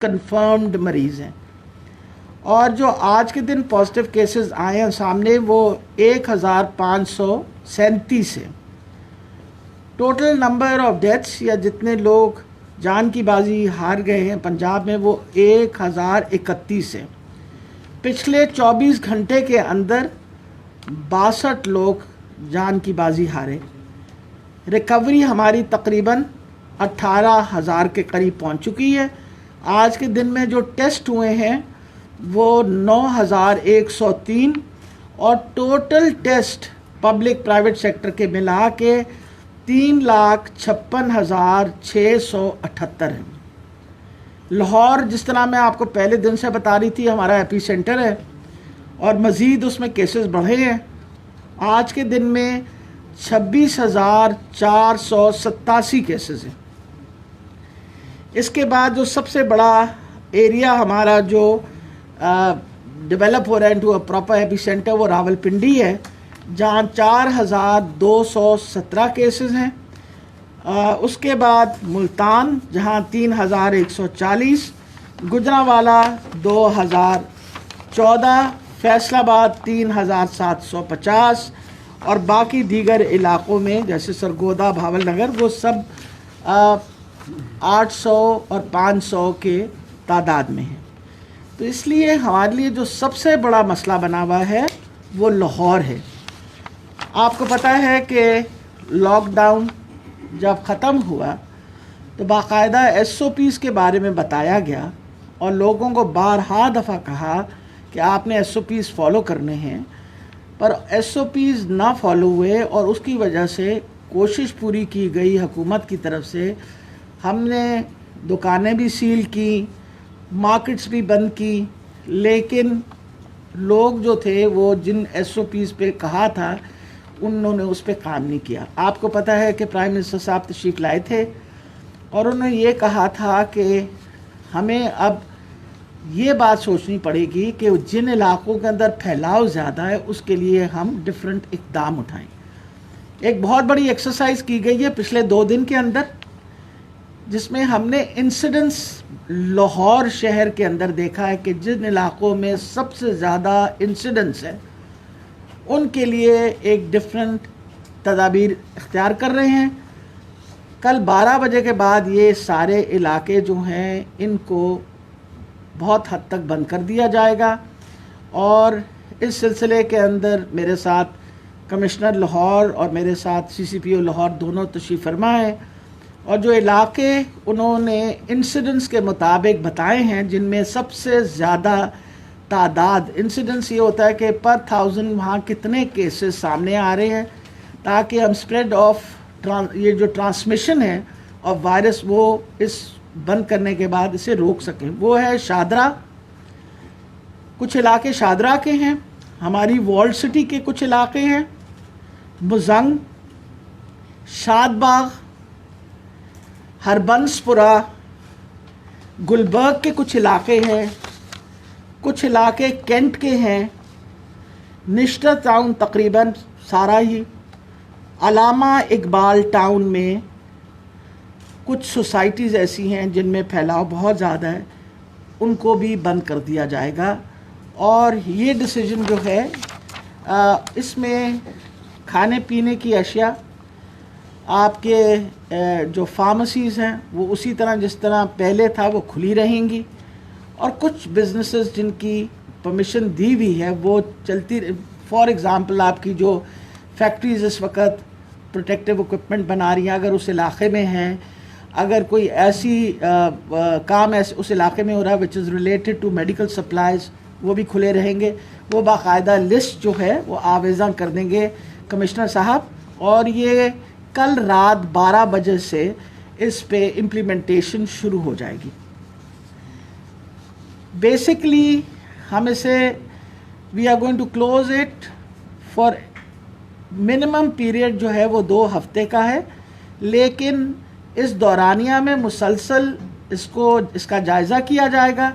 Confirmed मरीज़ हैं। और जो आज के दिन पॉजिटिव केसेस आए हैं सामने वो 1537 है। टोटल नंबर ऑफ डेथ्स या जितने लोग जान की बाजी हार गए हैं पंजाब में वो 1031 है। पिछले 24 घंटे के अंदर 62 लोग जान की बाजी हारे। रिकवरी हमारी तकरीबन 18,000 के करीब पहुंच चुकी है। आज के दिन में जो टेस्ट हुए हैं वो 9,103 और total test public private sector के मिला के 3,56,678 हैं। लाहौर, जिस तरह मैं आपको पहले दिन से बता रही थी, हमारा एपी सेंटर है और मज़ीद उसमें केसेस बढ़े हैं। आज के दिन में 26,487 केसेस हैं। इसके बाद जो सबसे बड़ा एरिया हमारा जो डेवलप हो रहा है into a proper AP centre वो रावलपिंडी है, जहाँ 4,217 केसेस हैं। उसके बाद मुल्तान जहाँ 3,140, गुजरांवाला 2,014, फैसलाबाद 3,750 और बाकी दीगर इलाक़ों में जैसे सरगोदा, भावल नगर वो सब 800 और 500 के तादाद में है। तो इसलिए हमारे लिए जो सबसे बड़ा मसला बना हुआ है वो लाहौर है। आपको पता है कि लॉकडाउन जब ख़त्म हुआ तो बाकायदा SOPs के बारे में बताया गया और लोगों को बारहा दफ़ा कहा कि आपने SOPs फॉलो करने हैं, पर SOPs ना फॉलो हुए और उसकी वजह से कोशिश पूरी की गई हुकूमत की तरफ से। हमने दुकानें भी सील की, मार्केट्स भी बंद की, लेकिन लोग जो थे वो जिन SOPs पे कहा था उन्होंने उस पर काम नहीं किया। आपको पता है कि प्राइम मिनिस्टर साहब तशरीफ़ लाए थे और उन्होंने ये कहा था कि हमें अब ये बात सोचनी पड़ेगी कि जिन इलाक़ों के अंदर फैलाव ज़्यादा है उसके लिए हम डिफरेंट इक़दाम उठाएं। एक बहुत बड़ी एक्सरसाइज की गई है पिछले 2 दिन के अंदर, जिसमें हमने इंसिडेंस लाहौर शहर के अंदर देखा है कि जिन इलाक़ों में सबसे ज़्यादा इंसिडेंस है उनके लिए एक डिफरेंट तदाबीर इख्तियार कर रहे हैं। कल 12 बजे के बाद ये सारे इलाके जो हैं इनको बहुत हद तक बंद कर दिया जाएगा और इस सिलसिले के अंदर मेरे साथ कमिश्नर लाहौर और मेरे साथ CCPO लाहौर दोनों तशरीफ़ फरमा है और जो इलाके उन्होंने इंसिडेंट्स के मुताबिक बताए हैं जिनमें सबसे ज़्यादा तादाद, इंसिडेंस ये होता है कि पर 1000 वहाँ कितने केसेस सामने आ रहे हैं, ताकि हम स्प्रेड ऑफ ये जो ट्रांसमिशन है ऑफ वायरस वो इस बंद करने के बाद इसे रोक सकें। वो है शादरा, कुछ इलाके शादरा के हैं, हमारी वॉल्ड सिटी के कुछ इलाके हैं, मुजंग, शादबाग, हरबंसपुरा, गुलबर्ग के कुछ इलाके हैं, कुछ इलाके कैंट के हैं, निश्तर टाउन तकरीबन सारा ही, अलामा इकबाल टाउन में कुछ सोसाइटीज़ ऐसी हैं जिनमें फैलाव बहुत ज़्यादा है, उनको भी बंद कर दिया जाएगा। और ये डिसीजन जो है इसमें खाने पीने की अशिया, आपके जो फार्मेसीज़ हैं वो उसी तरह जिस तरह पहले था वो खुली रहेंगी और कुछ बिजनेसेस जिनकी परमिशन दी हुई है वो चलती। फॉर एग्ज़ाम्पल आपकी जो फैक्ट्रीज़ इस वक्त प्रोटेक्टिव इक्विपमेंट बना रही हैं, अगर उस इलाके में हैं, अगर कोई ऐसी काम ऐसे उस इलाके में हो रहा है which is related to medical supplies, वो भी खुले रहेंगे। वो बाकायदा लिस्ट जो है वो आवेज़ा कर देंगे कमिश्नर साहब और ये कल रात 12 बजे से इस पे इम्प्लीमेंटेशन शुरू हो जाएगी। बेसिकली हम इसे we are going to close it for minimum period जो है वो 2 हफ्ते का है, लेकिन इस दौरानिया में मुसलसल इसका जायज़ा किया जाएगा।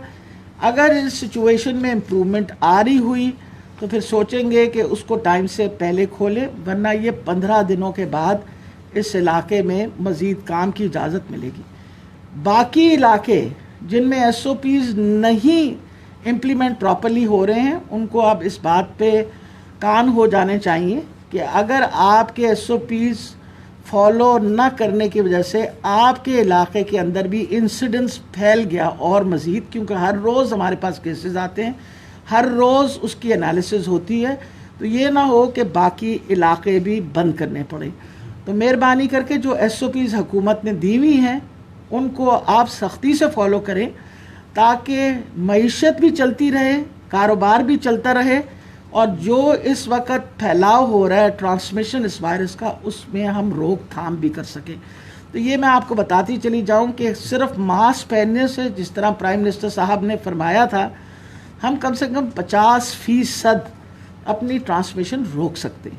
अगर इस सिचुएशन में इम्प्रूवमेंट आ रही हुई तो फिर सोचेंगे कि उसको टाइम से पहले खोलें, वरना ये 15 दिनों के बाद इस इलाके में मज़ीद काम की इजाज़त मिलेगी। बाकी इलाके जिनमें SOPs नहीं इम्प्लीमेंट प्रॉपरली हो रहे हैं, उनको अब इस बात पे कान हो जाने चाहिए कि अगर आपके SOPs फॉलो न करने की वजह से आपके इलाके के अंदर भी इंसिडेंट्स फैल गया और मज़ीद, क्योंकि हर रोज़ हमारे पास केसेस आते हैं, हर रोज़ उसकी एनालिसिस होती है, तो ये ना हो कि बाकी इलाके भी बंद करने पड़े। तो मेहरबानी करके जो SOPs हुकूमत ने दी हुई हैं उनको आप सख्ती से फॉलो करें ताकि मईशत भी चलती रहे, कारोबार भी चलता रहे, और जो इस वक्त फैलाव हो रहा है ट्रांसमिशन इस वायरस का, उसमें हम रोकथाम भी कर सकें। तो ये मैं आपको बताती चली जाऊं कि सिर्फ मास्क पहनने से, जिस तरह प्राइम मिनिस्टर साहब ने फरमाया था, हम कम से कम 50% अपनी ट्रांसमिशन रोक सकते हैं।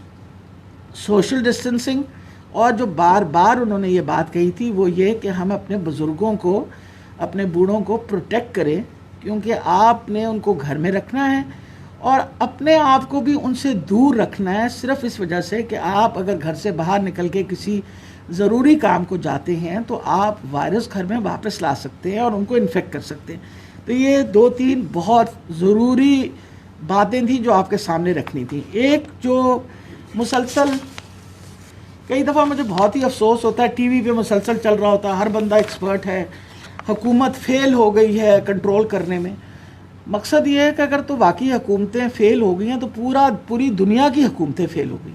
सोशल डिस्टेंसिंग, और जो बार बार उन्होंने ये बात कही थी वो ये कि हम अपने बुज़ुर्गों को, अपने बूढ़ों को प्रोटेक्ट करें, क्योंकि आपने उनको घर में रखना है और अपने आप को भी उनसे दूर रखना है, सिर्फ इस वजह से कि आप अगर घर से बाहर निकल के किसी ज़रूरी काम को जाते हैं तो आप वायरस घर में वापस ला सकते हैं और उनको इन्फेक्ट कर सकते हैं। तो ये 2-3 बहुत ज़रूरी बातें थी जो आपके सामने रखनी थी। एक जो मुसलसल, कई दफ़ा मुझे बहुत ही अफसोस होता है, टीवी पे मुसलसल चल रहा होता है, हर बंदा एक्सपर्ट है, हुकूमत फ़ेल हो गई है कंट्रोल करने में। मकसद ये है कि अगर तो वाकई हुकूमतें फ़ेल हो गई हैं तो पूरी दुनिया की हुकूमतें फ़ेल हो गई।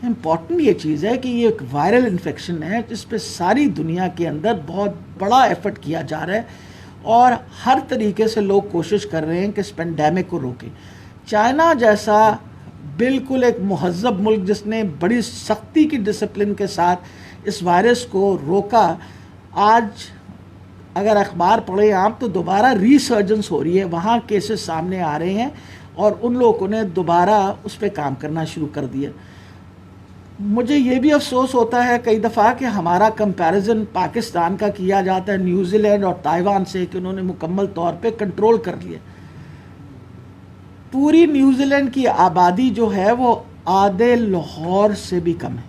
इम्पॉर्टेंट ये चीज़ है कि ये एक वायरल इन्फेक्शन है जिस पे सारी दुनिया के अंदर बहुत बड़ा एफर्ट किया जा रहा है और हर तरीके से लोग कोशिश कर रहे हैं कि इस पेंडेमिक को रोकें। चाइना जैसा बिल्कुल एक महज़्ज़ब मुल्क जिसने बड़ी सख्ती की डिसिप्लिन के साथ इस वायरस को रोका, आज अगर अखबार पढ़े आप तो दोबारा रीसर्जेंस हो रही है, वहाँ केसेस सामने आ रहे हैं और उन लोगों ने दोबारा उस पर काम करना शुरू कर दिया। मुझे ये भी अफसोस होता है कई दफ़ा कि हमारा कंपैरिजन पाकिस्तान का किया जाता है न्यूजीलैंड और ताइवान से कि उन्होंने मुकम्मल तौर पे कंट्रोल कर लिया। पूरी न्यूजीलैंड की आबादी जो है वो आधे लाहौर से भी कम है,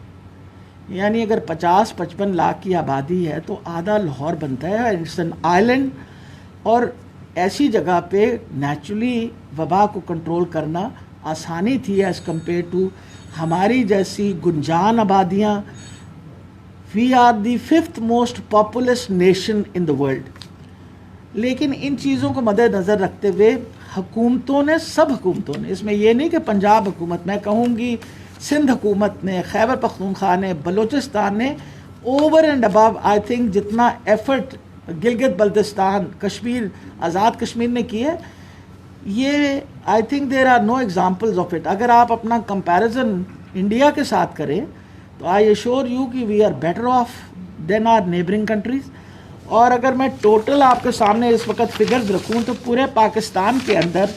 यानी अगर 50-55 लाख की आबादी है तो आधा लाहौर बनता है। इट्स एन आइलैंड, और ऐसी जगह पे नेचुरली वबा को कंट्रोल करना आसानी थी एज़ कम्पेयर टू हमारी जैसी गुंजान आबादियाँ। We are the 5th most populous nation in the world. लेकिन इन चीज़ों को मद्देनज़र रखते हुए हुकूमतों ने, सब हुकूमतों ने, इसमें यह नहीं कि पंजाब हुकूमत, मैं कहूँगी सिंध हुकूमत ने, खैबर पख्तूनख्वा ने, बलूचिस्तान ने, over and above I think जितना एफर्ट गिलगित बल्तिस्तान, कश्मीर, आज़ाद कश्मीर ने किए, ये I think there are no examples of it. अगर आप अपना कंपैरिजन इंडिया के साथ करें तो आई एश्योर यू कि we are better off than our neighbouring countries. और अगर मैं टोटल आपके सामने इस वक्त फिगर्स रखूं तो पूरे पाकिस्तान के अंदर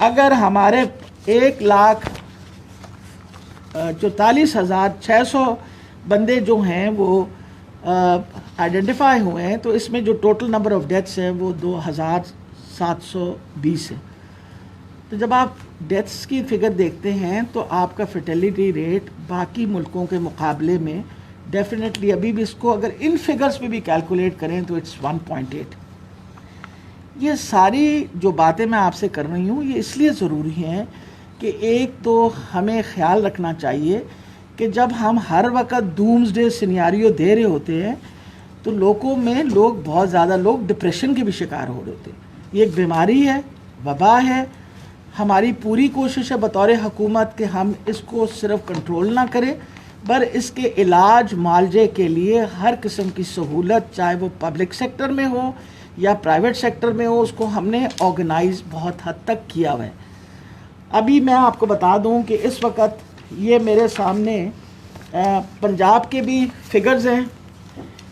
अगर हमारे 1,44,600 बंदे जो हैं वो आइडेंटिफाई हुए हैं, तो इसमें जो टोटल नंबर ऑफ़ डेथ्स है वो 2,720 है। तो जब आप डेथ्स की फिगर देखते हैं तो आपका फर्टिलिटी रेट बाकी मुल्कों के मुकाबले में डेफिनेटली अभी भी, इसको अगर इन फिगर्स पे भी कैलकुलेट करें तो इट्स 1.8। ये सारी जो बातें मैं आपसे कर रही हूँ ये इसलिए ज़रूरी हैं कि एक तो हमें ख्याल रखना चाहिए कि जब हम हर वक्त डूम्सडे सिनेरियो दे रहे होते हैं तो लोग बहुत ज़्यादा लोग डिप्रेशन के भी शिकार हो रहे होते हैं। ये एक बीमारी है, वबा है। हमारी पूरी कोशिश है बतौर हुकूमत कि हम इसको सिर्फ कंट्रोल ना करें, पर इसके इलाज मालजे के लिए हर किस्म की सहूलत, चाहे वो पब्लिक सेक्टर में हो या प्राइवेट सेक्टर में हो, उसको हमने ऑर्गेनाइज बहुत हद तक किया हुआ है। अभी मैं आपको बता दूं कि इस वक्त ये मेरे सामने पंजाब के भी फिगर्स हैं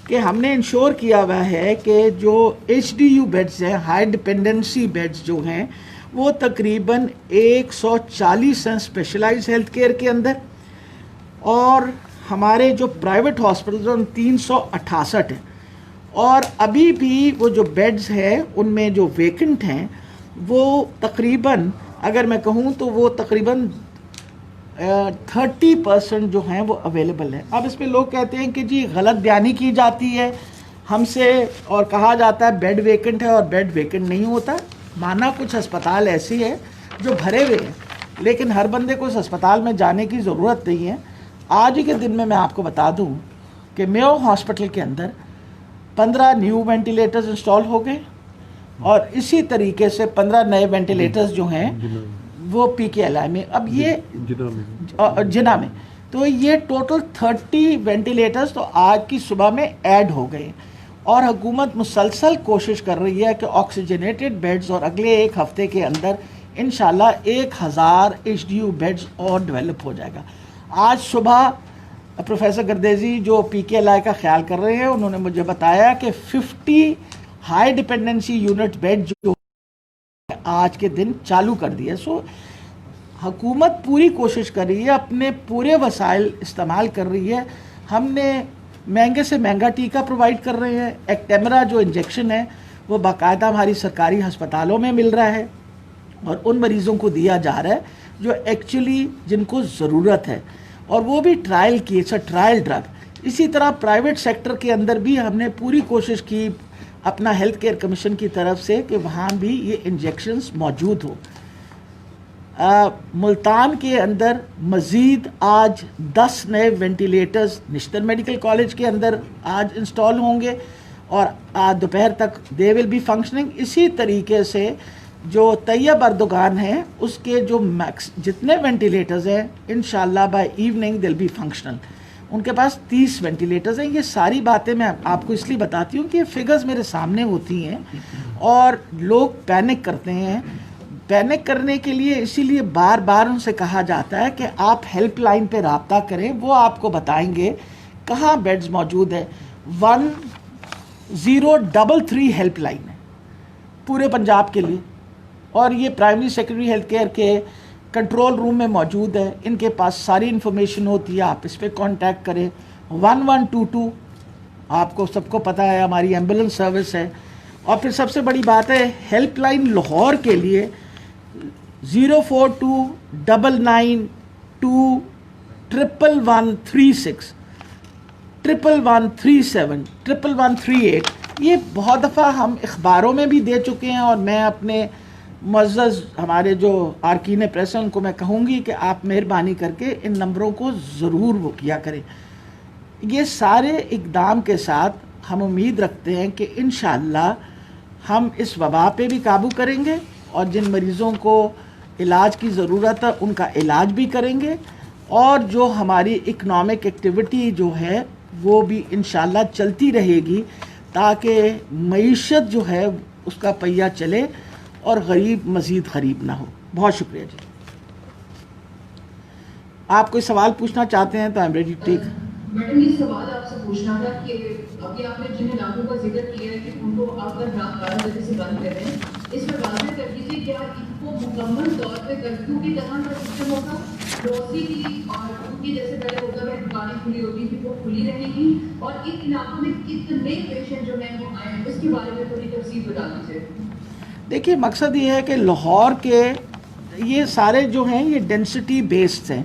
कि हमने इंश्योर किया हुआ है कि जो HDU बेड्स हैं, हाई डिपेंडेंसी बेड्स जो हैं, वो तकरीबन 140 हैं स्पेशलाइज्ड हेल्थ केयर के अंदर, और हमारे जो प्राइवेट हॉस्पिटल 368 हैं। और अभी भी वो जो बेड्स हैं उनमें जो वेकेंट हैं वो तकरीबन, अगर मैं कहूँ तो वो तकरीबन 30% जो हैं वो अवेलेबल है। अब इस पे लोग कहते हैं कि जी गलत बयानी की जाती है, हमसे और कहा जाता है बेड वेकेंट है, और बेड वेकेंट नहीं होता। माना कुछ अस्पताल ऐसी है जो भरे हुए हैं, लेकिन हर बंदे को उस अस्पताल में जाने की ज़रूरत नहीं है। आज ही के दिन में मैं आपको बता दूं कि मेयो हॉस्पिटल के अंदर 15 न्यू वेंटिलेटर्स इंस्टॉल हो गए, और इसी तरीके से 15 नए वेंटिलेटर्स जो हैं वो PKLI में, अब ये जिना में, तो ये टोटल 30 वेंटिलेटर्स तो आज की सुबह में ऐड हो गए। और हुकूमत मुसलसल कोशिश कर रही है कि ऑक्सीजनेटेड बेड्स, और अगले एक हफ्ते के अंदर इंशाल्लाह 1000 HDU बेड्स और डेवलप हो जाएगा। आज सुबह प्रोफेसर गर्देजी जो PKLI का ख्याल कर रहे हैं, उन्होंने मुझे बताया कि 50 हाई डिपेंडेंसी यूनिट बेड जो आज के दिन चालू कर दिए। सो हुकूमत पूरी कोशिश कर रही है, अपने पूरे वसाइल इस्तेमाल कर रही है। हमने महंगे से महंगा टीका प्रोवाइड कर रहे हैं। एक्टेमरा जो इंजेक्शन है वो बाकायदा हमारी सरकारी अस्पतालों में मिल रहा है, और उन मरीज़ों को दिया जा रहा है जो एक्चुअली जिनको ज़रूरत है, और वो भी ट्रायल की, ट्रायल ड्रग। इसी तरह प्राइवेट सेक्टर के अंदर भी हमने पूरी कोशिश की अपना हेल्थ केयर कमीशन की तरफ से कि वहाँ भी ये इंजेक्शंस मौजूद हो। मुल्तान के अंदर मज़ीद आज 10 नए वेंटिलेटर्स निश्तर मेडिकल कॉलेज के अंदर आज इंस्टॉल होंगे, और आज दोपहर तक दे विल बी फंक्शनिंग। इसी तरीके से जो तैयब अर्दोगान है उसके जो मैक्स जितने वेंटिलेटर्स हैं इंशाल्लाह बाय इवनिंग दिल बी फंक्शनल। उनके पास 30 वेंटिलेटर्स हैं। ये सारी बातें मैं आपको इसलिए बताती हूँ कि ये फिगर्स मेरे सामने होती हैं और लोग पैनिक करते हैं। पैनिक करने के लिए इसीलिए बार बार उनसे कहा जाता है कि आप हेल्पलाइन पे रब्ता करें, वो आपको बताएंगे कहाँ बेड्स मौजूद है। 1033 हेल्पलाइन है पूरे पंजाब के लिए, और ये प्राइमरी सेकेंडरी हेल्थ केयर के कंट्रोल रूम में मौजूद है। इनके पास सारी इन्फॉर्मेशन होती है, आप इस पर कॉन्टैक्ट करें। 1122 आपको सबको पता है हमारी एम्बुलेंस सर्विस है। और फिर सबसे बड़ी बात है हेल्पलाइन लाहौर के लिए 04299211136, 1137, 1138। ये बहुत दफ़ा हम अखबारों में भी दे चुके हैं, और मैं अपने मुअज़्ज़ज़ हमारे जो आरकीन प्रेस हैं उनको मैं कहूँगी कि आप मेहरबानी करके इन नंबरों को ज़रूर वो किया करें। ये सारे इक़दाम के साथ हम उम्मीद रखते हैं कि इंशाअल्लाह हम इस वबा पे भी काबू करेंगे, और जिन मरीज़ों को इलाज की ज़रूरत है उनका इलाज भी करेंगे, और जो हमारी इकनॉमिक एक्टिविटी जो है वो भी इंशाअल्लाह चलती रहेगी, ताकि मईशत जो है उसका पहिया चले और गरीब मज़ीद गरीब ना हो। बहुत शुक्रिया जी। आप कोई सवाल पूछना चाहते हैं तो I am ready to take. Madam ये सवाल आपसे पूछना था कि अभी आपने जिन इलाकों का जिक्र किया है कि उनको आप अगर रात 12 बजे से बंद कर रहे हैं, इसमें वाज़ेह कर दीजिए क्या इनको मुकम्मल तौर पे कर्फ्यू की तरह का सिस्टम होगा, रोज़ी की और उनकी जैसे पहले होता है दुकानें खुली होती थी वो खुली रहेगी, और इन इलाकों में कितने पेशेंट जो हैं वो आए इसके बारे में थोड़ी तफसील बता दीजिए। देखिए मकसद ये है कि लाहौर के ये सारे जो हैं ये डेंसिटी बेस्ड हैं।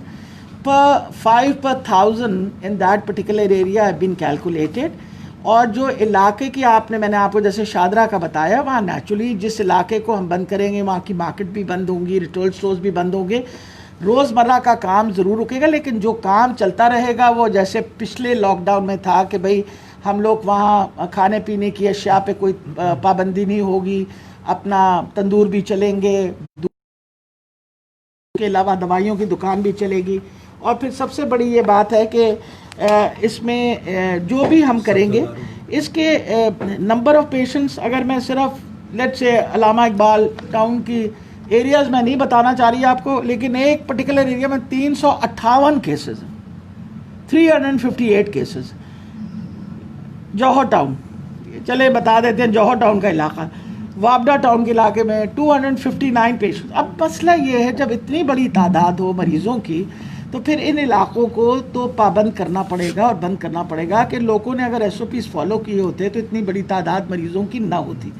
पर 5 per 1000 in that particular area have been calculated, और जो इलाके की मैंने आपको जैसे शादरा का बताया, वहाँ नेचुरली जिस इलाके को हम बंद करेंगे वहाँ की मार्केट भी बंद होंगी, रिटेल स्टोर्स भी बंद होंगे, रोज़मर्रा का काम ज़रूर रुकेगा, लेकिन जो काम चलता रहेगा वो जैसे पिछले लॉकडाउन में था कि भाई हम लोग वहाँ खाने पीने की अशिया पे कोई पाबंदी नहीं होगी, अपना तंदूर भी चलेंगे, के अलावा दवाइयों की दुकान भी चलेगी। और फिर सबसे बड़ी ये बात है कि इसमें जो भी हम करेंगे इसके नंबर ऑफ़ पेशेंट्स, अगर मैं सिर्फ let's say Allama Iqbal town की एरियाज़ में नहीं बताना चाह रही आपको, लेकिन एक पर्टिकुलर एरिया में 358 केसेस हैं, 358 केसेस। जौहर टाउन, चले बता देते हैं जौहर टाउन का इलाका, वाबडा टाउन के इलाके में 259 पेशेंट। अब मसला ये है जब इतनी बड़ी तादाद हो मरीज़ों की, तो फिर इन इलाकों को तो पाबंद करना पड़ेगा, और बंद करना पड़ेगा कि लोगों ने अगर SOPs फॉलो किए होते तो इतनी बड़ी तादाद मरीज़ों की ना होती।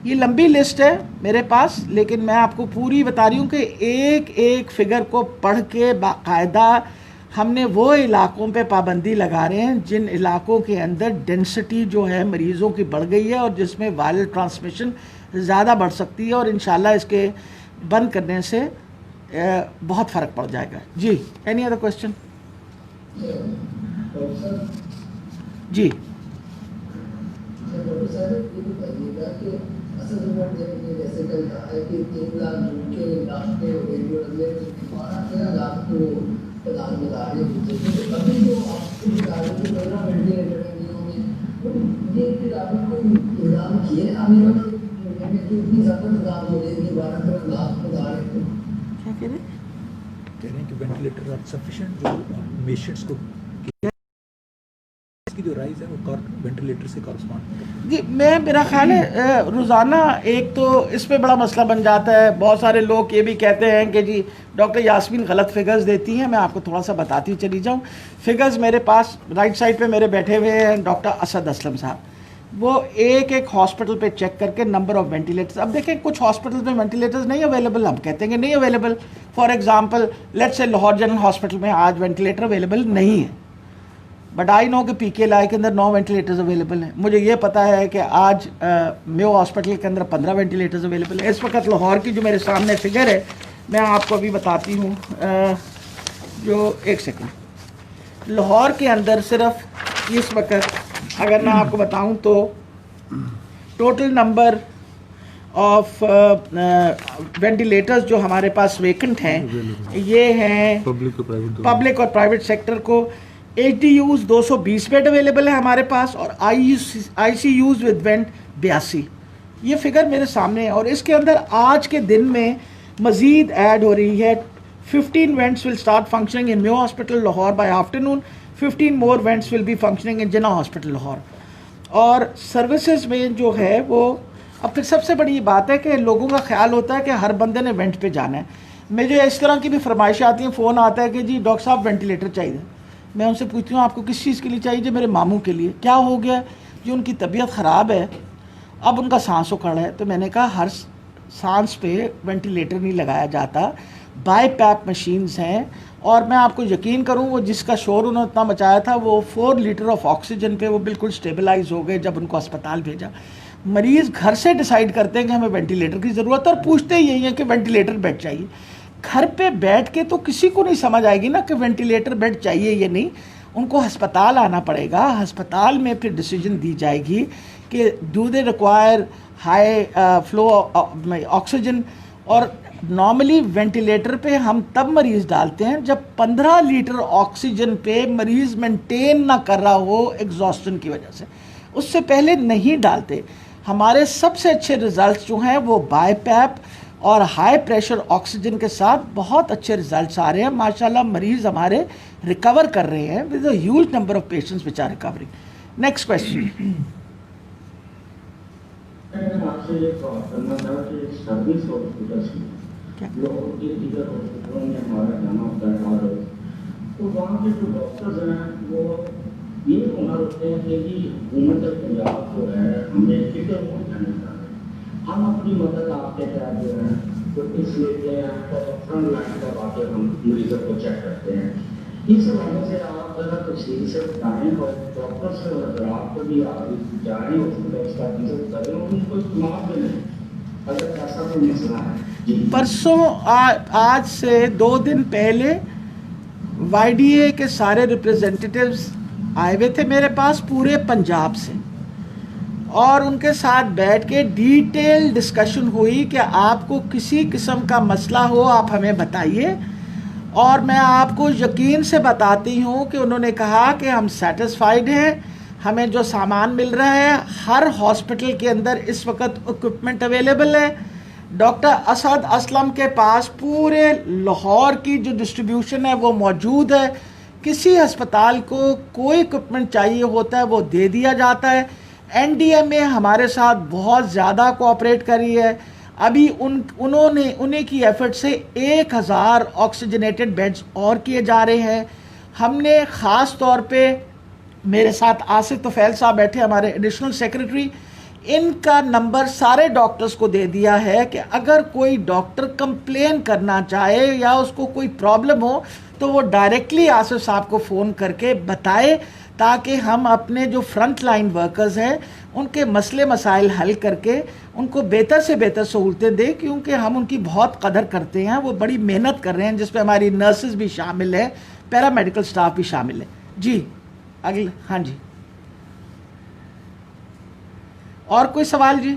ये लंबी लिस्ट है मेरे पास, लेकिन मैं आपको पूरी बता रही हूँ कि एक एक फिगर को पढ़ के बाकायदा हमने वो इलाकों पे पाबंदी लगा रहे हैं जिन इलाकों के अंदर डेंसिटी जो है मरीज़ों की बढ़ गई है और जिसमें वायरल ट्रांसमिशन ज़्यादा बढ़ सकती है, और इंशाल्लाह इसके बंद करने से बहुत फ़र्क पड़ जाएगा। जी, एनी अदर क्वेश्चन? जी, जैसे कल कहा है कि 3 लाख जून के लास्ट में रेडियो में 12-13 लाख को प्रदान बता रहे हैं। अभी जो आपको बता रहे हैं 15 वेंटिलेटर होंगे, ये फिर आपने कोई इंतजाम किए आने वाले में कि इतनी ज़्यादा प्रदान हो जाएगी 12-13 लाख बता रहे हैं? क्या कह रहे हैं कि वेंटिलेटर आर सफिशिएंट जो पेशेंट्स को की जो राइज है वो वेंटिलेटर से कॉरस्पॉन्ड। जी, मेरा ख्याल है रोज़ाना एक तो इस पे बड़ा मसला बन जाता है। बहुत सारे लोग ये भी कहते हैं कि जी डॉक्टर यास्मीन गलत फिगर्स देती हैं। मैं आपको थोड़ा सा बताती चली जाऊँ। फिगर्स मेरे पास राइट साइड पे मेरे बैठे हुए हैं डॉक्टर असद असलम साहब, वो एक हॉस्पिटल पे चेक करके नंबर ऑफ़ वेंटिलेटर्स। अब देखें कुछ हॉस्पिटल में वेंटिलेटर्स नहीं अवेलेबल, हम कहते हैं कि नहीं available. For example let's say Lahore general hospital में आज वेंटिलेटर अवेलेबल नहीं है, बट आई नो कि PKLI के अंदर 9 वेंटिलेटर्स अवेलेबल हैं। मुझे ये पता है कि आज मेयो हॉस्पिटल के अंदर 15 वेंटिलेटर्स अवेलेबल है। इस वक्त लाहौर की जो मेरे सामने फिगर है मैं आपको अभी बताती हूँ, जो एक सेकंड, लाहौर के अंदर सिर्फ इस वक्त अगर मैं आपको बताऊं तो टोटल नंबर ऑफ वेंटिलेटर्स जो हमारे पास वेकेंट हैं ये हैं पब्लिक और प्राइवेट सेक्टर को। HDUs 220 बेड अवेलेबल है हमारे पास और ICUs विद वेंट 82। ये फिगर मेरे सामने है और इसके अंदर आज के दिन में मज़ीद ऐड हो रही है। 15 vents will start functioning in Mayo hospital Lahore by afternoon, 15 more vents will be functioning in Jinnah hospital Lahore. और सर्विसेज में जो है वो अब फिर सबसे बड़ी बात है कि लोगों का ख्याल होता है कि हर बंदे ने वेंट पे जाना है। मुझे इस तरह की भी फरमाइश आती है, फ़ोन आता है कि जी डॉक्टर साहब वेंटिलेटर चाहिए। मैं उनसे पूछती हूँ आपको किस चीज़ के लिए चाहिए? जी मेरे मामू के लिए। क्या हो गया? जी उनकी तबीयत ख़राब है, अब उनका सांस उखड़ है। तो मैंने कहा हर सांस पे वेंटिलेटर नहीं लगाया जाता, बाईपैप मशीन्स हैं। और मैं आपको यकीन करूं वो जिसका शोर उन्होंने इतना मचाया था वो 4 लीटर ऑफ ऑक्सीजन पे वो बिल्कुल स्टेबलाइज हो गए जब उनको अस्पताल भेजा। मरीज़ घर से डिसाइड करते हैं कि हमें वेंटिलेटर की ज़रूरत है और पूछते यही है कि वेंटिलेटर बेड चाहिए। घर पे बैठ के तो किसी को नहीं समझ आएगी ना कि वेंटिलेटर बेड चाहिए या नहीं। उनको अस्पताल आना पड़ेगा, अस्पताल में फिर डिसीजन दी जाएगी कि do they require high flow oxygen. और नॉर्मली वेंटिलेटर पे हम तब मरीज़ डालते हैं जब 15 लीटर ऑक्सीजन पे मरीज़ मेंटेन ना कर रहा हो एग्जॉस्टन की वजह से, उससे पहले नहीं डालते। हमारे सबसे अच्छे रिज़ल्ट जो हैं वो बाईपैप और हाई प्रेशर ऑक्सीजन के साथ बहुत अच्छे रिजल्ट्स आ रहे हैं। माशाल्लाह मरीज़ हमारे रिकवर कर रहे हैं with a huge number of patients which are recovering. Next question. आपसे ये करना था कि सर्विस हॉस्पिटल्स में लोग हॉस्पिटलों में हमारा जाना होता है और तो वहाँ के जो डॉक्टर्स हैं वो ये होना होते हैं कि हुकूमत पंजाब जो है हमें फिक्र हो जाने का हम अपनी मदद आपके तहत जो है तो इस लेते हैं और फ्रंट लाइन पर आकर हम मरीजों को चेक करते हैं। इस वजह से आप ज़रा तफसील से बताएं और डॉक्टर से अगर आपको भी आप जाएँ हॉस्पिटल का विजिट करें उनको इस्तेमाल करें अगर ऐसा कोई मसला है। परसों आज से 2 दिन पहले YDA के सारे रिप्रेजेंटेटिव्स आए हुए थे मेरे पास पूरे पंजाब से और उनके साथ बैठ के डिटेल डिस्कशन हुई कि आपको किसी किस्म का मसला हो आप हमें बताइए। और मैं आपको यकीन से बताती हूँ कि उन्होंने कहा कि हम सेटिस्फाइड हैं, हमें जो सामान मिल रहा है हर हॉस्पिटल के अंदर इस वक्त इक्विपमेंट अवेलेबल है। डॉक्टर असद असलम के पास पूरे लाहौर की जो डिस्ट्रीब्यूशन है वो मौजूद है। किसी अस्पताल को कोई इक्विपमेंट चाहिए होता है वो दे दिया जाता है। NDMA हमारे साथ बहुत ज़्यादा कोऑपरेट करी है। अभी उन्हीं की एफर्ट से 1000 ऑक्सीजनेटेड बेड्स और किए जा रहे हैं। हमने ख़ास तौर पे मेरे साथ आसिफ तोफैल साहब बैठे हमारे एडिशनल सेक्रेटरी, इनका नंबर सारे डॉक्टर्स को दे दिया है कि अगर कोई डॉक्टर कंप्लेन करना चाहे या उसको कोई प्रॉब्लम हो तो वो डायरेक्टली आसिफ साहब को फ़ोन करके बताए, ताकि हम अपने जो फ्रंट लाइन वर्कर्स हैं उनके मसले मसाइल हल करके उनको बेहतर से बेहतर सहूलतें दें, क्योंकि हम उनकी बहुत कदर करते हैं। वो बड़ी मेहनत कर रहे हैं, जिसमें हमारी नर्सेज भी शामिल है, पैरामेडिकल स्टाफ भी शामिल है। जी अगले, हाँ जी, और कोई सवाल जी?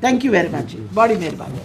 थैंक यू वेरी मच जी, बड़ी मेहरबानी।